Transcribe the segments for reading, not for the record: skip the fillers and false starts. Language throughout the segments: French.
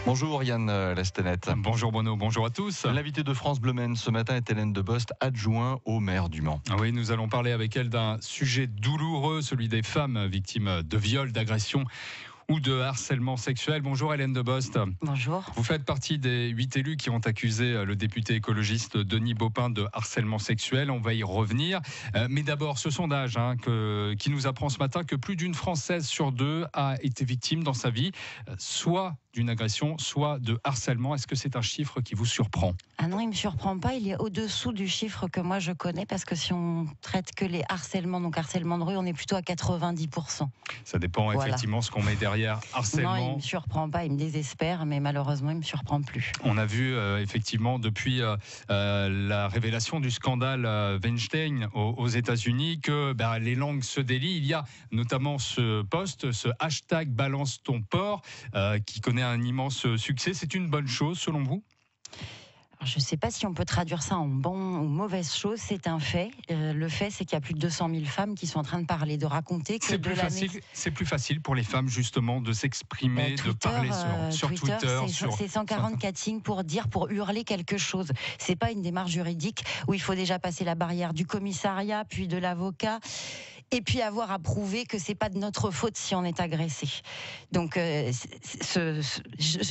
Bonjour Yann Lestenette. Bonjour Bruno, bonjour à tous. L'invité de France Bleu Maine ce matin est Hélène Debost, adjoint au maire du Mans. Oui, nous allons parler avec elle d'un sujet douloureux, celui des femmes victimes de viols, d'agressions ou de harcèlement sexuel. Bonjour Hélène Debost. Bonjour. Vous faites partie des 8 élus qui ont accusé le député écologiste Denis Baupin de harcèlement sexuel. On va y revenir. Mais d'abord, ce sondage qui nous apprend ce matin que plus d'une Française sur deux a été victime dans sa vie, soit d'une agression, soit de harcèlement. Est-ce que c'est un chiffre qui vous surprend ? Ah non, il ne me surprend pas. Il est au-dessous du chiffre que moi je connais, parce que si on traite que les harcèlements, donc harcèlement de rue, on est plutôt à 90%. Ça dépend effectivement ce qu'on met derrière harcèlement. Non, il ne me surprend pas, il me désespère, mais malheureusement, il ne me surprend plus. On a vu effectivement depuis la révélation du scandale Weinstein aux États-Unis que les langues se délient. Il y a notamment ce post, ce hashtag balance ton porc qui connaît un immense succès. C'est une bonne chose selon vous ? Alors, je ne sais pas si on peut traduire ça en bon ou mauvaise chose, c'est un fait. Le fait, c'est qu'il y a plus de 200 000 femmes qui sont en train de parler, de raconter. C'est plus facile pour les femmes justement de s'exprimer, de parler sur Twitter. C'est 144 signes pour hurler quelque chose. C'est pas une démarche juridique où il faut déjà passer la barrière du commissariat, puis de l'avocat, et puis avoir à prouver que c'est pas de notre faute si on est agressé. Donc, je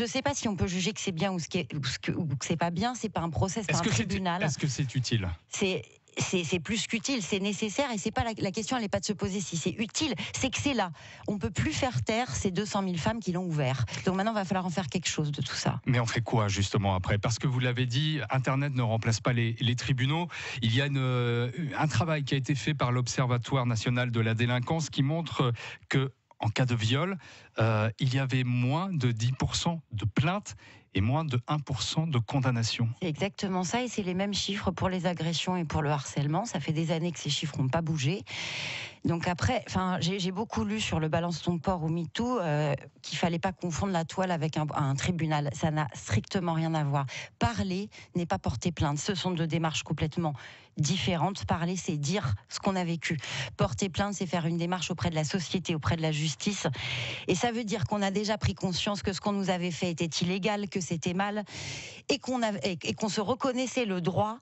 sais pas si on peut juger que c'est bien ou que c'est pas bien. C'est pas un procès, c'est un tribunal. Est-ce que c'est utile ? C'est plus qu'utile, c'est nécessaire, et c'est pas la question, elle n'est pas de se poser si c'est utile, c'est que c'est là. On peut plus faire taire ces 200 000 femmes qui l'ont ouvert. Donc maintenant, il va falloir en faire quelque chose de tout ça. Mais on fait quoi justement après ? Parce que vous l'avez dit, Internet ne remplace pas les tribunaux. Il y a un travail qui a été fait par l'Observatoire national de la délinquance qui montre que en cas de viol, il y avait moins de 10% de plaintes et moins de 1% de condamnations. C'est exactement ça, et c'est les mêmes chiffres pour les agressions et pour le harcèlement. Ça fait des années que ces chiffres n'ont pas bougé. Donc après, j'ai beaucoup lu sur le balance ton porc ou MeToo qu'il fallait pas confondre la toile avec un tribunal. Ça n'a strictement rien à voir. Parler n'est pas porter plainte. Ce sont deux démarches complètement différentes. Parler, c'est dire ce qu'on a vécu. Porter plainte, c'est faire une démarche auprès de la société, auprès de la justice. Et ça veut dire qu'on a déjà pris conscience que ce qu'on nous avait fait était illégal, que c'était mal, et qu'on se reconnaissait le droit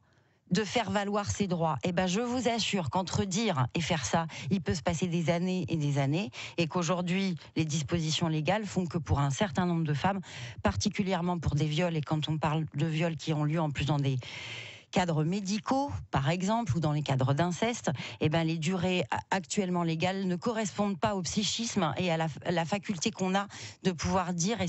de faire valoir ses droits. Et je vous assure qu'entre dire et faire ça, il peut se passer des années et des années, et qu'aujourd'hui, les dispositions légales font que pour un certain nombre de femmes, particulièrement pour des viols, et quand on parle de viols qui ont lieu en plus dans des cadres médicaux, par exemple, ou dans les cadres d'inceste, les durées actuellement légales ne correspondent pas au psychisme et à la faculté qu'on a de pouvoir dire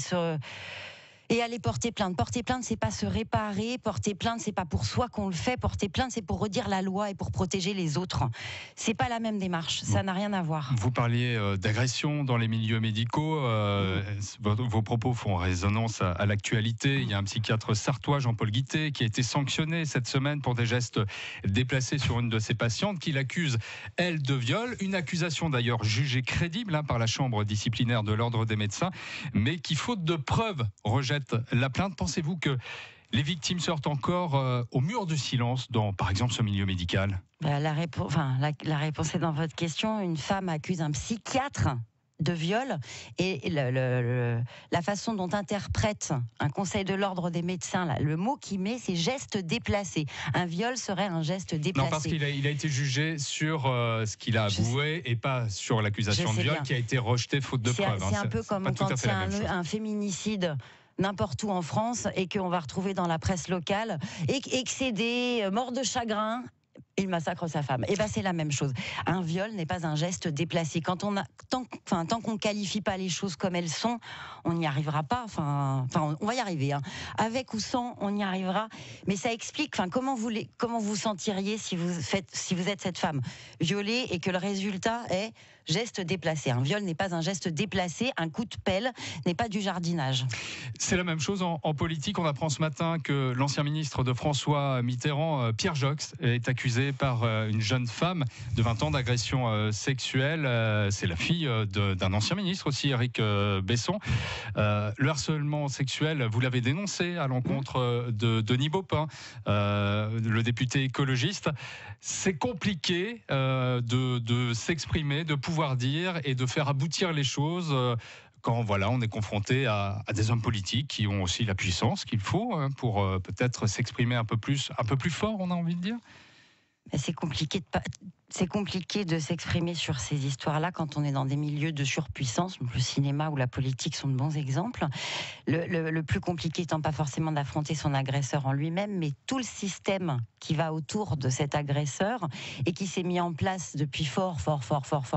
et aller porter plainte. Porter plainte, c'est pas se réparer. Porter plainte, c'est pas pour soi qu'on le fait. Porter plainte, c'est pour redire la loi et pour protéger les autres. C'est pas la même démarche. Ça n'a rien à voir. Vous parliez d'agression dans les milieux médicaux. Vos propos font résonance à l'actualité. Il y a un psychiatre sartois, Jean-Paul Guittet, qui a été sanctionné cette semaine pour des gestes déplacés sur une de ses patientes, qui l'accuse, elle, de viol. Une accusation d'ailleurs jugée crédible par la chambre disciplinaire de l'ordre des médecins, mais qui, faute de preuves, rejette la plainte. Pensez-vous que les victimes sortent encore au mur du silence dans, par exemple, ce milieu médical ? La réponse est dans votre question. Une femme accuse un psychiatre de viol, et la façon dont interprète un conseil de l'ordre des médecins, le mot qu'il met, c'est geste déplacé. Un viol serait un geste déplacé. Non, parce qu'il a été jugé sur ce qu'il a avoué et pas sur l'accusation de viol qui a été rejetée faute de preuves. C'est un peu comme quand il y a un féminicide n'importe où en France et qu'on va retrouver dans la presse locale et que c'est des morts de chagrin. Il massacre sa femme. C'est la même chose. Un viol n'est pas un geste déplacé. Tant qu'on qualifie pas les choses comme elles sont, on n'y arrivera pas. On va y arriver. Avec ou sans, on y arrivera. Mais ça explique. Comment vous sentiriez si vous êtes cette femme violée et que le résultat est geste déplacé. Un viol n'est pas un geste déplacé. Un coup de pelle n'est pas du jardinage. C'est la même chose en politique. On apprend ce matin que l'ancien ministre de François Mitterrand, Pierre Joxe, est accusé par une jeune femme de 20 ans d'agression sexuelle. C'est la fille d'un ancien ministre aussi, Éric Besson. Le harcèlement sexuel, vous l'avez dénoncé à l'encontre de Denis Baupin, le député écologiste. C'est compliqué de s'exprimer, de pouvoir dire et de faire aboutir les choses quand voilà, on est confronté à des hommes politiques qui ont aussi la puissance qu'il faut pour peut-être s'exprimer un peu plus fort, on a envie de dire. C'est compliqué de s'exprimer sur ces histoires-là quand on est dans des milieux de surpuissance. Donc le cinéma ou la politique sont de bons exemples. Le plus compliqué étant pas forcément d'affronter son agresseur en lui-même, mais tout le système qui va autour de cet agresseur et qui s'est mis en place depuis fort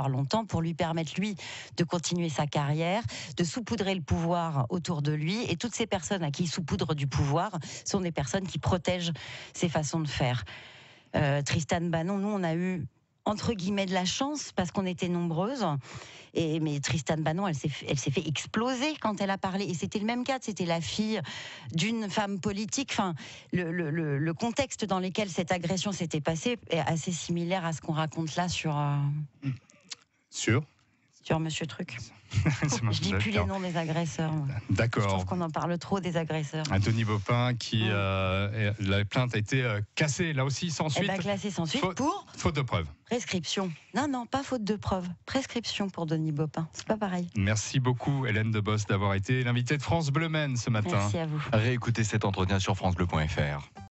longtemps pour lui permettre, lui, de continuer sa carrière, de saupoudrer le pouvoir autour de lui. Et toutes ces personnes à qui il saupoudre du pouvoir sont des personnes qui protègent ses façons de faire. Tristan Banon, nous on a eu entre guillemets de la chance parce qu'on était nombreuses, mais Tristan Banon elle s'est fait exploser quand elle a parlé, et c'était le même cas, c'était la fille d'une femme politique. Enfin, le contexte dans lequel cette agression s'était passée est assez similaire à ce qu'on raconte là sur Monsieur Truc. Je dis plus les noms des agresseurs. D'accord. Je trouve qu'on en parle trop des agresseurs. Denis Baupin, la plainte a été cassée, là aussi, sans suite. Classée sans suite pour faute de preuve. Prescription. Non, pas faute de preuve. Prescription pour Denis Baupin. C'est pas pareil. Merci beaucoup, Hélène Debos, d'avoir été l'invitée de France Bleu Maine ce matin. Merci à vous. Réécoutez cet entretien sur francebleu.fr.